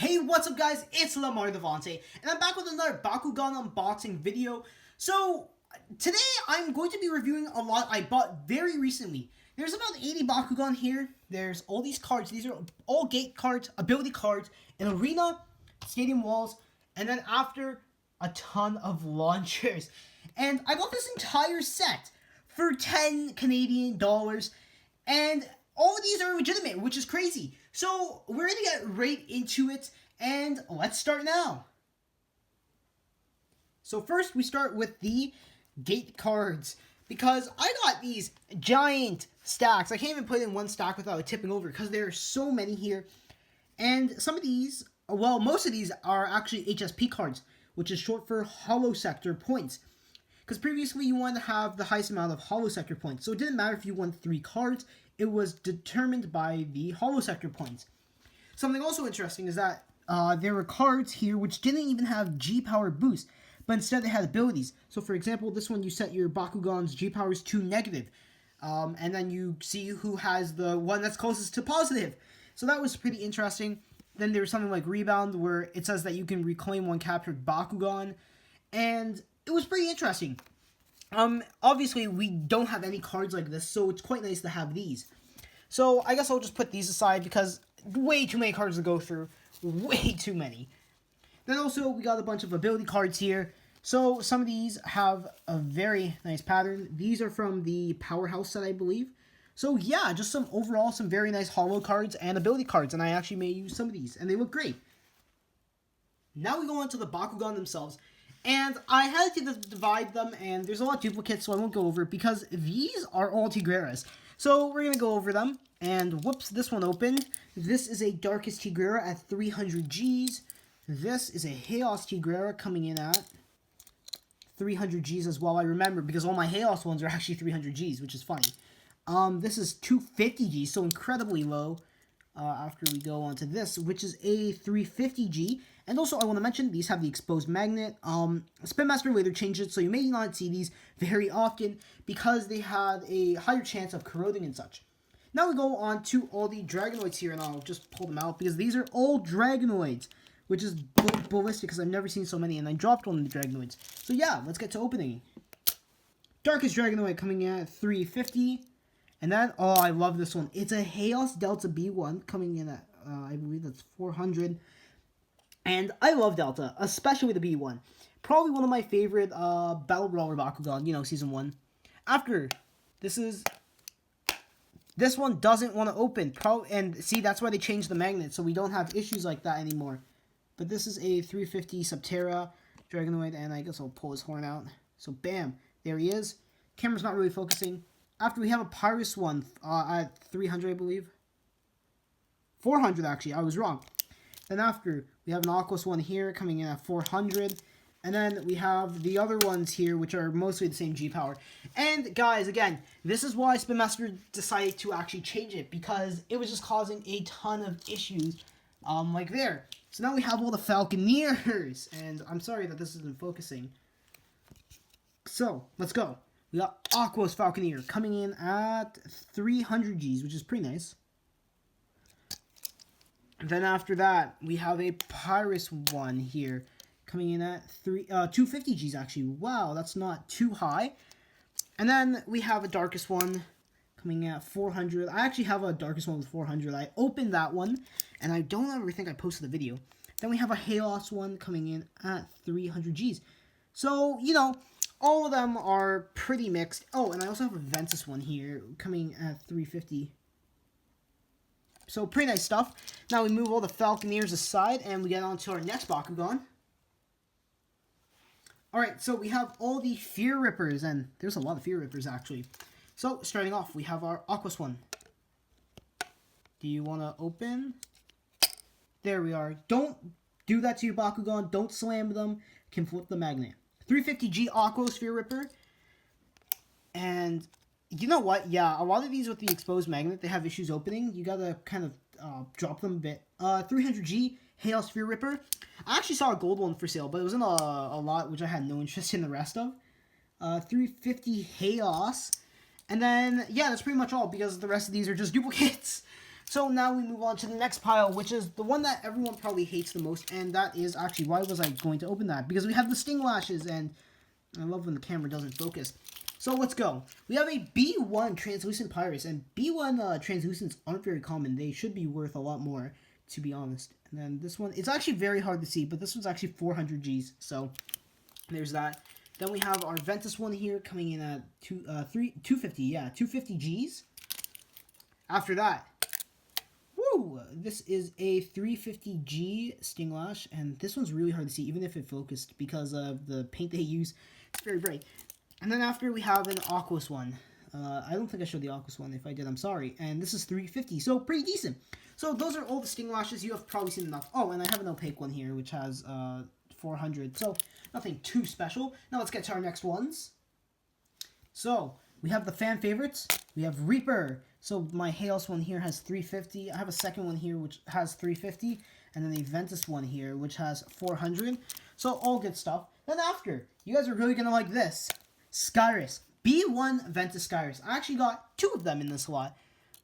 Hey, what's up guys, it's LeMar DeVente, and I'm back with another Bakugan unboxing video. So, today I'm going to be reviewing a lot I bought very recently. There's about 80 Bakugan here. There's all these cards. These are all gate cards, ability cards, an arena, stadium walls, and then after, a ton of launchers. And I got this entire set for 10 Canadian dollars, and all of these are legitimate, which is crazy. So, we're going to get right into it, and let's start now. So first, we start with the gate cards, because I got these giant stacks. I can't even put in one stack without tipping over, because there are so many here. And some of these, well, most of these are actually HSP cards, which is short for Hollow Sector points. Because previously you wanted to have the highest amount of Hollow Sector points. So it didn't matter if you won 3 cards, it was determined by the Hollow Sector points. Something also interesting is that there were cards here which didn't even have G-Power boost, but instead they had abilities. So for example, this one you set your Bakugan's G-Powers to negative, and then you see who has the one that's closest to positive. So that was pretty interesting. Then there was something like Rebound, where it says that you can reclaim one captured Bakugan, and it was pretty interesting. Obviously, we don't have any cards like this, so it's quite nice to have these. So, I guess I'll just put these aside, because way too many cards to go through. Way too many. Then also, we got a bunch of ability cards here. So, some of these have a very nice pattern. These are from the Powerhouse set, I believe. So, yeah, just some very nice hollow cards and ability cards, and I actually may use some of these, and they look great. Now we go on to the Bakugan themselves. And I had to divide them, and there's a lot of duplicates, so I won't go over it, because these are all Tigreras. So we're going to go over them, and whoops, this one opened. This is a Darkest Tigrera at 300 Gs. This is a Chaos Tigrera coming in at 300 Gs as well, I remember, because all my Chaos ones are actually 300 Gs, which is funny. This is 250 Gs, so incredibly low. After we go on to this, which is a 350G. And also, I want to mention, these have the exposed magnet. Spin Master later changed it, so you may not see these very often, because they had a higher chance of corroding and such. Now we go on to all the Dragonoids here, and I'll just pull them out, because these are all Dragonoids, which is ballistic, because I've never seen so many, and I dropped one of the Dragonoids. So yeah, let's get to opening. Darkest Dragonoid coming in at 350. And then, oh, I love this one. It's a Chaos Delta B1 coming in at, I believe that's 400. And I love Delta, especially the B1. Probably one of my favorite Battle Brawler Bakugan, you know, Season 1. After, this one doesn't want to open. And see, that's why they changed the magnet, so we don't have issues like that anymore. But this is a 350 Subterra Dragonoid, and I guess I'll pull his horn out. So, bam, there he is. Camera's not really focusing. After we have a Pyrus one at 300, I believe. 400, actually. I was wrong. Then after, we have an Aquos one here coming in at 400. And then we have the other ones here, which are mostly the same G-Power. And guys, again, this is why Spin Master decided to actually change it, because it was just causing a ton of issues like there. So now we have all the Falconeers. And I'm sorry that this isn't focusing. So, let's go. We got Aquos Falconeer coming in at 300 Gs, which is pretty nice. Then after that, we have a Pyrus one here coming in at 250 Gs, actually. Wow, that's not too high. And then we have a Darkest one coming in at 400. I actually have a Darkest one with 400. I opened that one, and I don't ever think I posted the video. Then we have a Chaos one coming in at 300 Gs. So, you know, all of them are pretty mixed. Oh, and I also have a Ventus one here coming at 350. So, pretty nice stuff. Now we move all the Falconeers aside, and we get on to our next Bakugan. Alright, so we have all the Fear Rippers, and there's a lot of Fear Rippers, actually. So, starting off, we have our Aquos one. Do you want to open? There we are. Don't do that to your Bakugan. Don't slam them. Can flip the magnet. 350G Aquos Fear Ripper. And you know what? Yeah, a lot of these with the exposed magnet, they have issues opening. You gotta kind of drop them a bit. 300G Chaos Fear Ripper. I actually saw a gold one for sale, but it was in a lot which I had no interest in the rest of. 350 Chaos. And then, yeah, that's pretty much all, because the rest of these are just duplicates. So now we move on to the next pile, which is the one that everyone probably hates the most, and that is actually, why was I going to open that? Because we have the Sting Lashes, and I love when the camera doesn't focus. So let's go. We have a B1 Translucent Pyrus, and B1 Translucents aren't very common. They should be worth a lot more, to be honest. And then this one, it's actually very hard to see, but this one's actually 400 Gs, so there's that. Then we have our Ventus one here coming in at 250, yeah, 250 Gs. After that, woo, this is a 350G Sting Lash, and this one's really hard to see, even if it focused, because of the paint they use. It's very bright. And then after, we have an Aquos one. I don't think I showed the Aquos one. If I did, I'm sorry. And this is 350, so pretty decent. So those are all the Sting Lashes. You have probably seen enough. Oh, and I have an opaque one here, which has 400, so nothing too special. Now let's get to our next ones. So we have the fan favorites. We have Reaper. So my Halos one here has 350. I have a second one here which has 350, and then a Ventus one here which has 400. So all good stuff. Then after, you guys are really gonna like this. Skyrus. B1 Ventus Skyrus. I actually got 2 of them in this lot.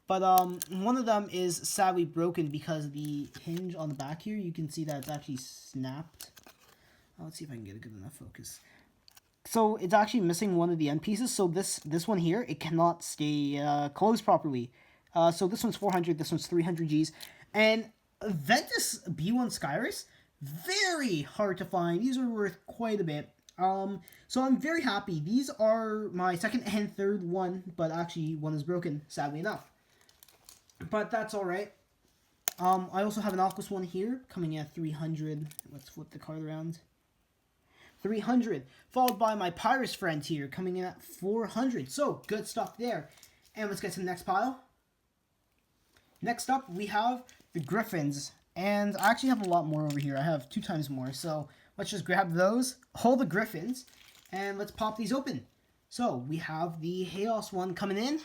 But one of them is sadly broken because the hinge on the back here, you can see that it's actually snapped. Let's see if I can get a good enough focus. So it's actually missing one of the end pieces. So this one here, it cannot stay closed properly. So this one's 400, this one's 300 Gs. And Ventus B1 Skyrus, very hard to find. These are worth quite a bit. So I'm very happy. These are my second and third one, but actually one is broken, sadly enough. But that's alright. I also have an Aquos one here, coming in at 300. Let's flip the card around. 300, followed by my Pyrus friend here, coming in at 400. So, good stuff there. And let's get to the next pile. Next up, we have the Griffins. And I actually have a lot more over here. I have 2 times more. So, let's just grab those, hold the Griffins, and let's pop these open. So, we have the Halos one coming in.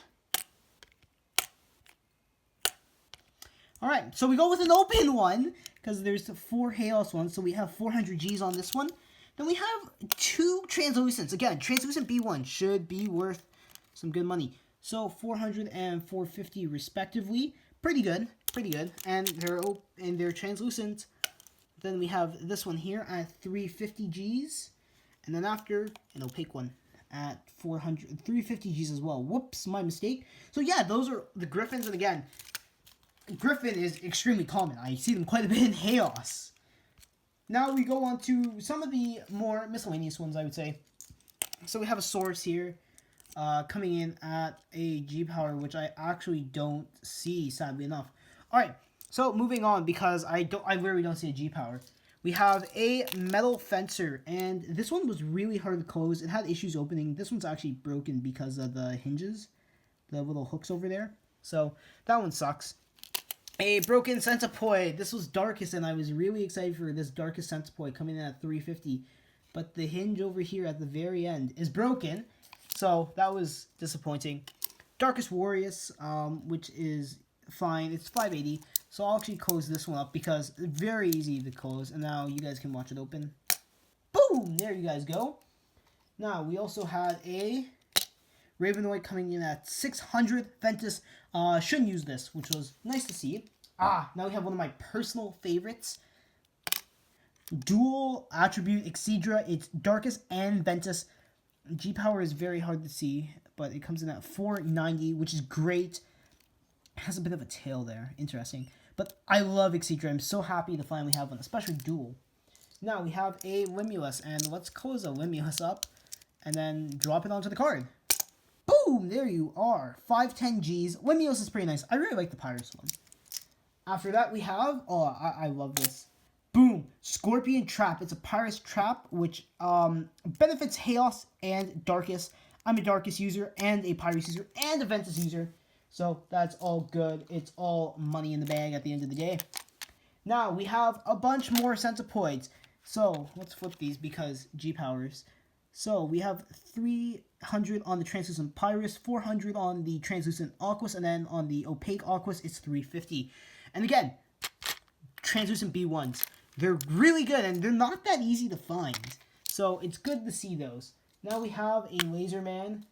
Alright, so we go with an open one, because there's 4 Halos ones, so we have 400 Gs on this one. Then we have 2 Translucents. Again, Translucent B1 should be worth some good money. So 400 and 450 respectively. Pretty good, pretty good. And they're translucent. Then we have this one here at 350 Gs. And then after, an opaque one at 350 Gs as well. Whoops, my mistake. So yeah, those are the Griffins. And again, Griffin is extremely common. I see them quite a bit in Halos. Now we go on to some of the more miscellaneous ones, I would say. So we have a Source here, coming in at a G power, which I actually don't see, sadly enough. Alright, so moving on, because I literally don't see a G power. We have a Metal Fencer, and this one was really hard to close. It had issues opening. This one's actually broken because of the hinges, the little hooks over there. So that one sucks. A broken Centipoid. This was Darkest, and I was really excited for this Darkest Centipoid coming in at 350. But the hinge over here at the very end is broken, so that was disappointing. Darkest Warriors, which is fine. It's 580, so I'll actually close this one up because it's very easy to close. And now you guys can watch it open. Boom! There you guys go. Now, we also had a Ravenoid coming in at 600. Ventus shouldn't use this, which was nice to see. Now we have one of my personal favorites. Dual Attribute Excedra. It's Darkest and Ventus. G-Power is very hard to see, but it comes in at 490, which is great. It has a bit of a tail there. Interesting. But I love Excedra. I'm so happy to finally have one, especially Dual. Now we have a Limulus, and let's close a Limulus up and then drop it onto the card. Boom! There you are. 510 Gs. Limulus is pretty nice. I really like the Pyrus one. After that, we have... Oh, I love this. Boom! Scorpion Trap. It's a Pyrus Trap, which benefits Halos and Darkest. I'm a Darkest user, and a Pyrus user, and a Ventus user. So, that's all good. It's all money in the bag at the end of the day. Now, we have a bunch more Centipoids. So, let's flip these because G-Powers. So, we have 300 on the Translucent Pyrus, 400 on the Translucent Aquos, and then on the Opaque Aquos, it's 350. And again, Translucent B1s. They're really good, and they're not that easy to find. So, it's good to see those. Now we have a Laser Man,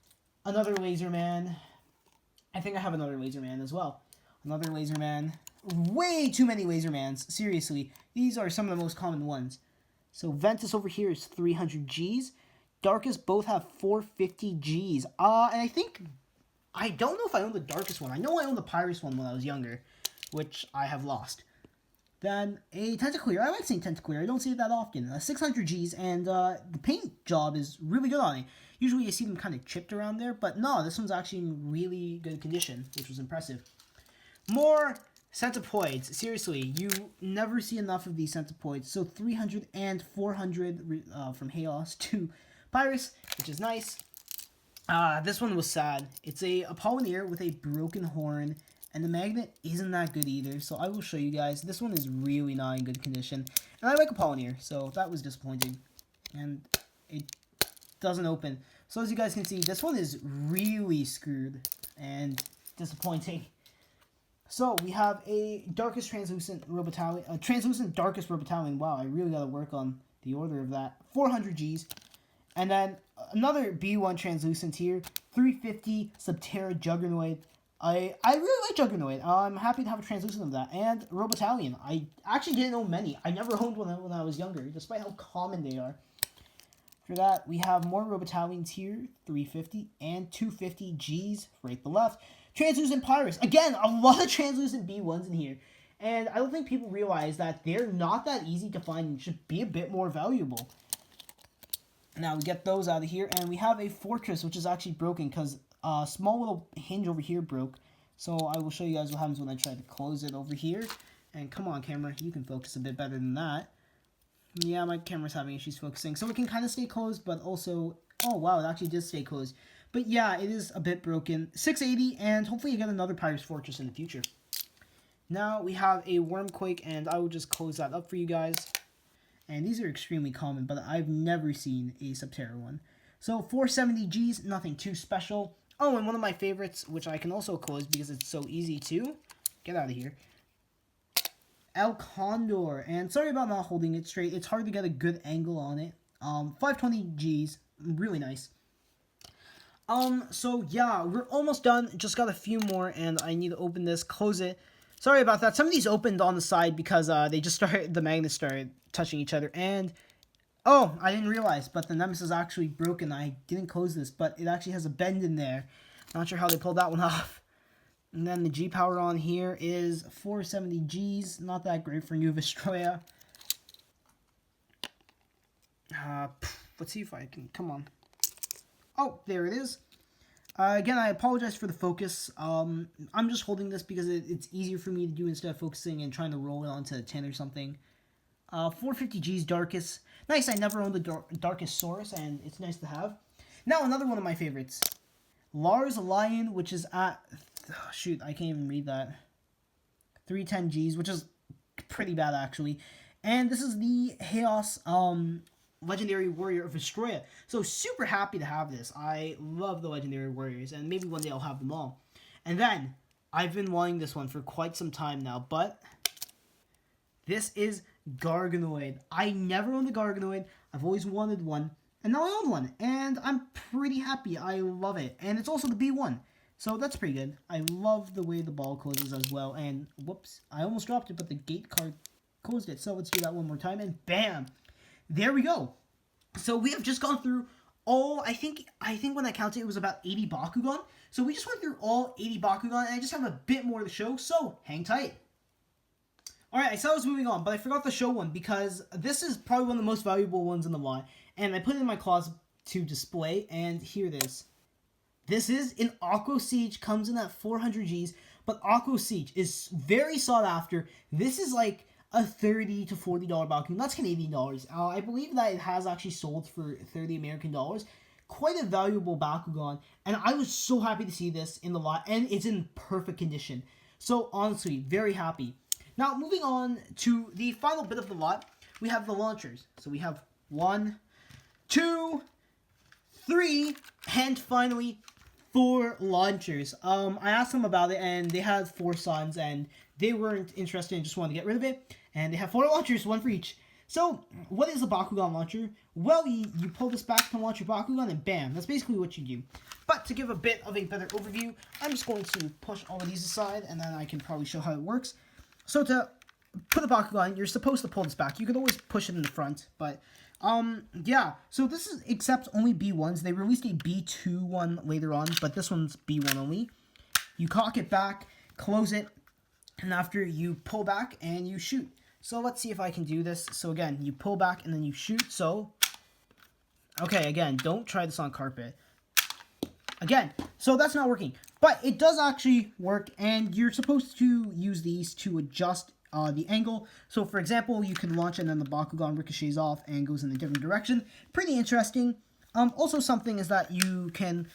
another Laser Man. I think I have another Laser Man as well. Another Laser Man. Way too many Laser Mans. Seriously, these are some of the most common ones. So Ventus over here is 300 Gs. Darkest both have 450 Gs. And I think, I don't know if I own the Darkest one. I know I owned the Pyrus one when I was younger, which I have lost. Then a Tentacleer. I like seeing Tentacleer. I don't see it that often. 600 Gs, and the paint job is really good on it. Usually I see them kind of chipped around there, but no, this one's actually in really good condition, which was impressive. More Centipoids. Seriously, you never see enough of these Centipoids. So 300 and 400 from Chaos to Pyrus, which is nice. This one was sad. It's a Apollonier with a broken horn, and the magnet isn't that good either. So I will show you guys. This one is really not in good condition. And I like Apollonier, so that was disappointing. And it doesn't open. So as you guys can see, this one is really screwed and disappointing. So we have a Darkest Translucent Robotallion, Translucent Darkest Robotallion. Wow, I really got to work on the order of that. 400 Gs. And then another B1 Translucent here, 350 Subterra Juggernaut. I really like Juggernaut. I'm happy to have a Translucent of that. And Robotallion. I actually didn't own many. I never owned one when I was younger, despite how common they are. For that, we have more Robotallions here, 350 and 250 Gs right to left. Translucent Pyrus. Again, a lot of Translucent B1s in here. And I don't think people realize that they're not that easy to find and should be a bit more valuable. Now, we get those out of here. And we have a Fortress, which is actually broken because a small little hinge over here broke. So I will show you guys what happens when I try to close it over here. And come on, camera. You can focus a bit better than that. Yeah, my camera's having issues focusing. So it can kind of stay closed, but also... Oh, wow, it actually did stay closed. But yeah, it is a bit broken. 680, and hopefully you get another Pyrus Fortress in the future. Now we have a Wormquake, and I will just close that up for you guys. And these are extremely common, but I've never seen a Subterra one. So 470 Gs, nothing too special. Oh, and one of my favorites, which I can also close because it's so easy to... Get out of here. El Condor, and sorry about not holding it straight. It's hard to get a good angle on it. 520 Gs, really nice. So yeah, we're almost done. Just got a few more, and I need to open this, close it. Sorry about that. Some of these opened on the side because they just started, the magnets started touching each other, and oh, I didn't realize, but the Nemesis is actually broken. I didn't close this, but it actually has a bend in there. Not sure how they pulled that one off. And then the G power on here is 470 Gs. Not that great for New Vestroya. Let's see if I can, come on. Oh, there it is. Again, I apologize for the focus. I'm just holding this because it's easier for me to do instead of focusing and trying to roll it onto a 10 or something. 450 Gs Darkest. Nice, I never owned the Darkest Saurus, and it's nice to have. Now, another one of my favorites. Lars Lion, which is at... Oh, shoot, I can't even read that. 310 Gs, which is pretty bad, actually. And this is the Chaos Legendary Warrior of Vestroya. So, super happy to have this. I love the Legendary Warriors, and maybe one day I'll have them all. And then, I've been wanting this one for quite some time now, but... This is Garganoid. I never owned a Garganoid. I've always wanted one. And now I own one. And I'm pretty happy. I love it. And it's also the B1. So that's pretty good. I love the way the ball closes as well. And whoops, I almost dropped it, but the gate card closed it. So let's do that one more time. And bam! There we go. So we have just gone through all, I think when I counted it was about 80 Bakugan. So we just went through all 80 Bakugan. And I just have a bit more to show. So hang tight. Alright, I said I was moving on, but I forgot to show one because this is probably one of the most valuable ones in the lot. And I put it in my closet to display, and here it is. This is an Aquos Siege, comes in at 400 Gs, but Aquos Siege is very sought after. This is like a $30 to $40 Bakugan. That's Canadian dollars. I believe that it has actually sold for $30 American dollars. Quite a valuable Bakugan, and I was so happy to see this in the lot, and it's in perfect condition. So honestly, very happy. Now, moving on to the final bit of the lot, we have the launchers. So we have 1, 2, 3, and finally 4 launchers. I asked them about it, and they had 4 sons, and they weren't interested and just wanted to get rid of it. And they have 4 launchers, 1 for each. So, what is a Bakugan launcher? Well, you pull this back to launch your Bakugan, and bam, that's basically what you do. But to give a bit of a better overview, I'm just going to push all of these aside, and then I can probably show how it works. So to put a Bakugan, you're supposed to pull this back. You can always push it in the front, but yeah. So this is accepts only B1s. They released a B2 one later on, but this one's B1 only. You cock it back, close it, and after you pull back and you shoot. So let's see if I can do this. So again, you pull back and then you shoot. So, okay, again, don't try this on carpet. Again, so that's not working. But it does actually work, and you're supposed to use these to adjust the angle. So for example, you can launch and then the Bakugan ricochets off and goes in a different direction. Pretty interesting. Also something is that you can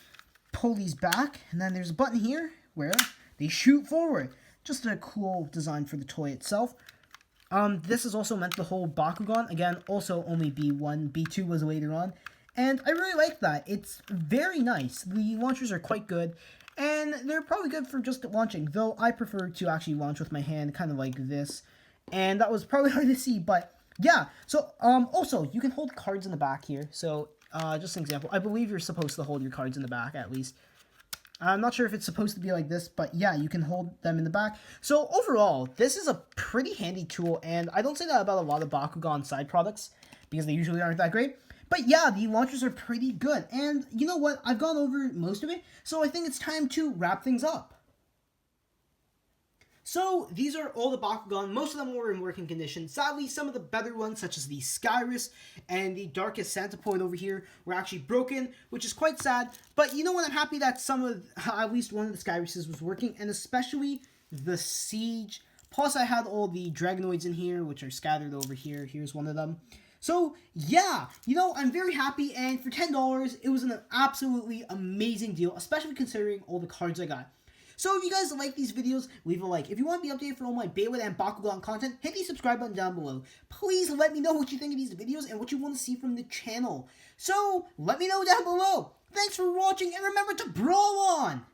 pull these back, and then there's a button here where they shoot forward. Just a cool design for the toy itself. This is also meant to hold Bakugan. Again, also only B1. B2 was later on. And I really like that. It's very nice. The launchers are quite good. And they're probably good for just launching. Though I prefer to actually launch with my hand, kind of like this. And that was probably hard to see. But yeah. So, also, you can hold cards in the back here. So, just an example. I believe you're supposed to hold your cards in the back, at least. I'm not sure if it's supposed to be like this, but yeah, you can hold them in the back. So overall, this is a pretty handy tool, and I don't say that about a lot of Bakugan side products, because they usually aren't that great. But yeah, the launchers are pretty good, and you know what? I've gone over most of it, so I think it's time to wrap things up. So, these are all the Bakugan. Most of them were in working condition. Sadly, some of the better ones, such as the Skyrus and the Darkest Santapoid over here, were actually broken, which is quite sad. But you know what? I'm happy that at least one of the Skyruses was working, and especially the Siege. Plus, I had all the Dragonoids in here, which are scattered over here. Here's one of them. So, yeah, you know, I'm very happy, and for $10, it was an absolutely amazing deal, especially considering all the cards I got. So if you guys like these videos, leave a like. If you want to be updated for all my Beyblade and Bakugan content, hit the subscribe button down below. Please let me know what you think of these videos and what you want to see from the channel. So let me know down below. Thanks for watching, and remember to brawl on!